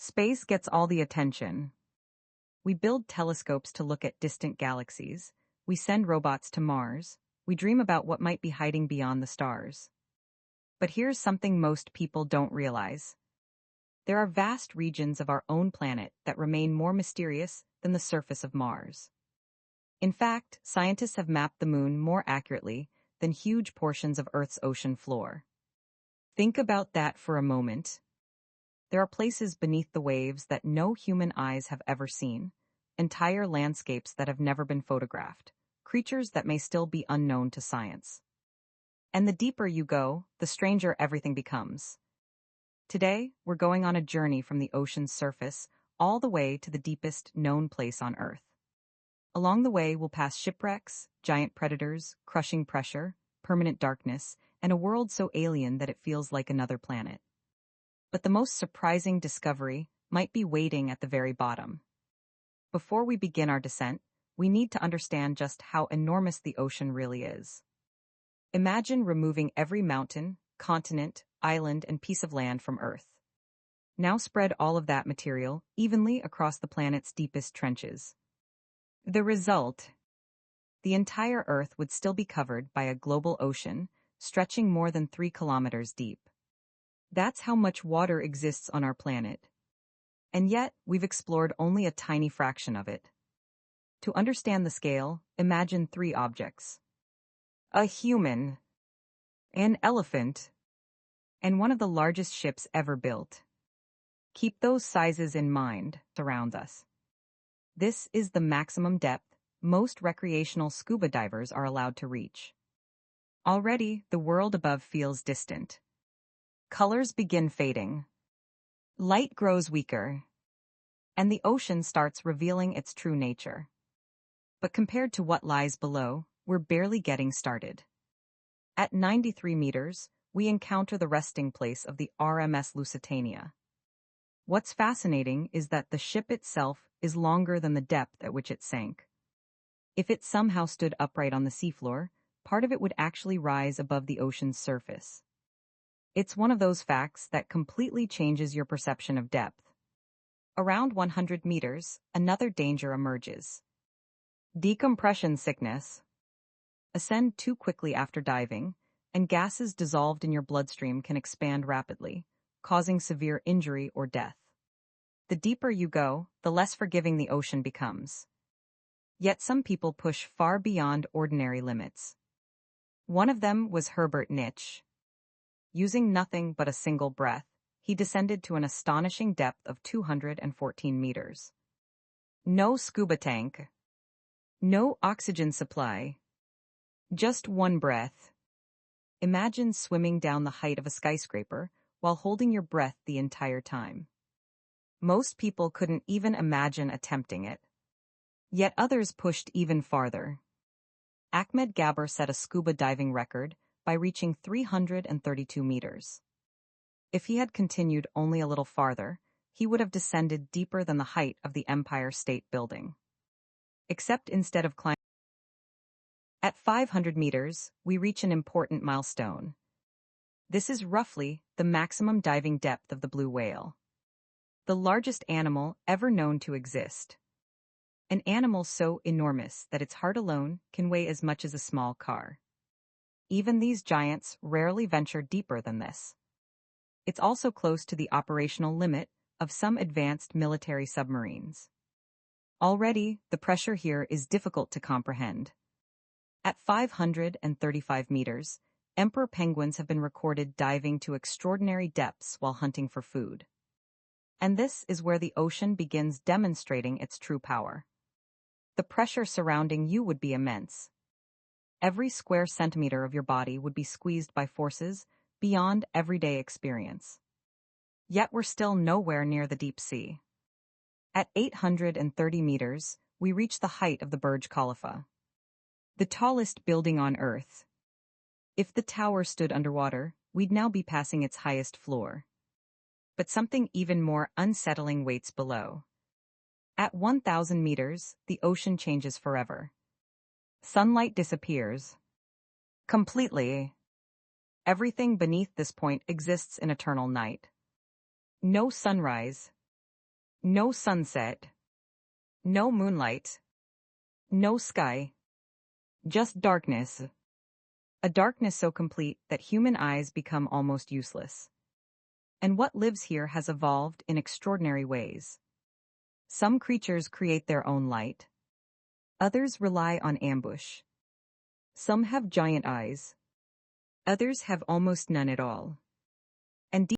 Space gets all the attention. We build telescopes to look at distant galaxies. We send robots to Mars. We dream about what might be hiding beyond the stars. But here's something most people don't realize. There are vast regions of our own planet that remain more mysterious than the surface of Mars. In fact, scientists have mapped the moon more accurately than huge portions of Earth's ocean floor. Think about that for a moment. There are places beneath the waves that no human eyes have ever seen, entire landscapes that have never been photographed, creatures that may still be unknown to science. And the deeper you go, the stranger everything becomes. Today, we're going on a journey from the ocean's surface all the way to the deepest known place on Earth. Along the way, we'll pass shipwrecks, giant predators, crushing pressure, permanent darkness, and a world so alien that it feels like another planet. But the most surprising discovery might be waiting at the very bottom. Before we begin our descent, we need to understand just how enormous the ocean really is. Imagine removing every mountain, continent, island, and piece of land from Earth. Now spread all of that material evenly across the planet's deepest trenches. The result: the entire Earth would still be covered by a global ocean, stretching more than 3 kilometers deep. That's how much water exists on our planet. And yet, we've explored only a tiny fraction of it. To understand the scale, imagine 3 objects: a human, an elephant, and one of the largest ships ever built. Keep those sizes in mind. Surrounds us. This is the maximum depth most recreational scuba divers are allowed to reach. Already, the world above feels distant. Colors begin fading. Light grows weaker. And the ocean starts revealing its true nature. But compared to what lies below, we're barely getting started. At 93 meters, we encounter the resting place of the RMS Lusitania. What's fascinating is that the ship itself is longer than the depth at which it sank. If it somehow stood upright on the seafloor, part of it would actually rise above the ocean's surface. It's one of those facts that completely changes your perception of depth. Around 100 meters, another danger emerges. Decompression sickness. Ascend too quickly after diving, and gases dissolved in your bloodstream can expand rapidly, causing severe injury or death. The deeper you go, the less forgiving the ocean becomes. Yet some people push far beyond ordinary limits. One of them was Herbert Nitsch. Using nothing but a single breath, he descended to an astonishing depth of 214 meters. No scuba tank. No oxygen supply. Just one breath. Imagine swimming down the height of a skyscraper while holding your breath the entire time. Most people couldn't even imagine attempting it. Yet others pushed even farther. Ahmed Gabr set a scuba diving record by reaching 332 meters. If he had continued only a little farther, he would have descended deeper than the height of the Empire State Building. Except instead of climbing at 500 meters, we reach an important milestone. This is roughly the maximum diving depth of the blue whale, the largest animal ever known to exist. An animal so enormous that its heart alone can weigh as much as a small car. Even these giants rarely venture deeper than this. It's also close to the operational limit of some advanced military submarines. Already, the pressure here is difficult to comprehend. At 535 meters, emperor penguins have been recorded diving to extraordinary depths while hunting for food. And this is where the ocean begins demonstrating its true power. The pressure surrounding you would be immense. Every square centimeter of your body would be squeezed by forces beyond everyday experience. Yet we're still nowhere near the deep sea. At 830 meters, we reach the height of the Burj Khalifa, the tallest building on Earth. If the tower stood underwater, we'd now be passing its highest floor. But something even more unsettling waits below. At 1,000 meters, the ocean changes forever. Sunlight disappears. Completely. Everything beneath this point exists in eternal night. No sunrise. No sunset. No moonlight. No sky. Just darkness. A darkness so complete that human eyes become almost useless. And what lives here has evolved in extraordinary ways. Some creatures create their own light. Others rely on ambush. Some have giant eyes. Others have almost none at all. And